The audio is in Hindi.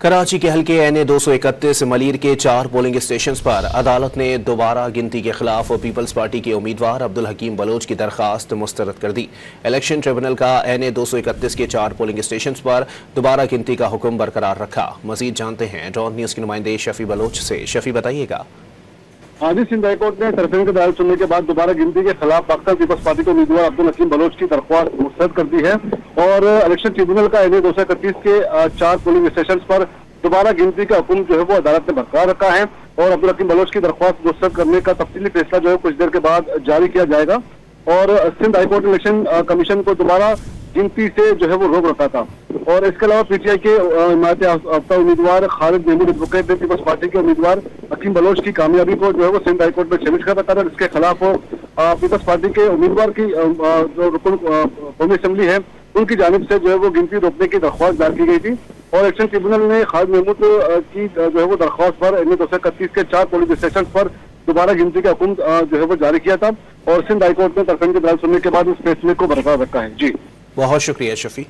कराची के हल्के NA 231 मलीर के 4 पोलिंग स्टेशन पर अदालत ने दोबारा गिनती के खिलाफ पीपल्स पार्टी के उम्मीदवार अब्दुल हकीम बलोच की दरखास्त मुस्तरद कर दी। इलेक्शन ट्रिब्यूनल का NA 231 के 4 पोलिंग स्टेशन पर दोबारा गिनती का हुक्म बरकरार रखा। मजीद जानते हैं डॉन न्यूज के नुमाइंदे शफी बलोच से। शफी, बताइएगा। आज सिंध हाईकोर्ट ने तरफेन के दलाल सुनने के बाद दोबारा गिनती के खिलाफ पाकिस्तान पीपल्स पार्टी के उम्मीदवार अब्दुल हकीम बलोच की दरख्वास्त मुस्तरद कर दी है और इलेक्शन ट्रिब्यूनल का NA 231 के 4 पोलिंग स्टेशन पर दोबारा गिनती का हुक्म जो है वो अदालत ने बरकरार रखा है और अब्दुल हकीम बलोच की दरख्वास्त मुस्तरद करने का तफसीली फैसला जो है कुछ देर के बाद जारी किया जाएगा। और सिंध हाईकोर्ट इलेक्शन कमीशन को दोबारा गिनती से जो है वो रोक रखा था। और इसके अलावा PTI के हिमायत याफ्ता उम्मीदवार खालिद महमूद एडवोकेट ने पीपल्स पार्टी के उम्मीदवार हकीम बलोच की कामयाबी को जो है वो सिंध हाईकोर्ट में चैलेंज कर रखा था। इसके खिलाफ पीपल्स पार्टी के उम्मीदवार की जो रुकन कौमी असेंबली है उनकी जानिब से जो है वो गिनती रोकने की दरख्वास्त दायर की गई थी और इलेक्शन ट्रिब्यूनल ने खालिद महमूद की जो है वो दरख्वास्त पर NA 231 के 4 पोलिंग स्टेशन पर दोबारा गिनती का हुक्म जो है वो जारी किया था और सिंध हाईकोर्ट ने तरफेन के दलाल सुनने के बाद उस फैसले को बरकरार रखा है। जी, बहुत शुक्रिया शफी।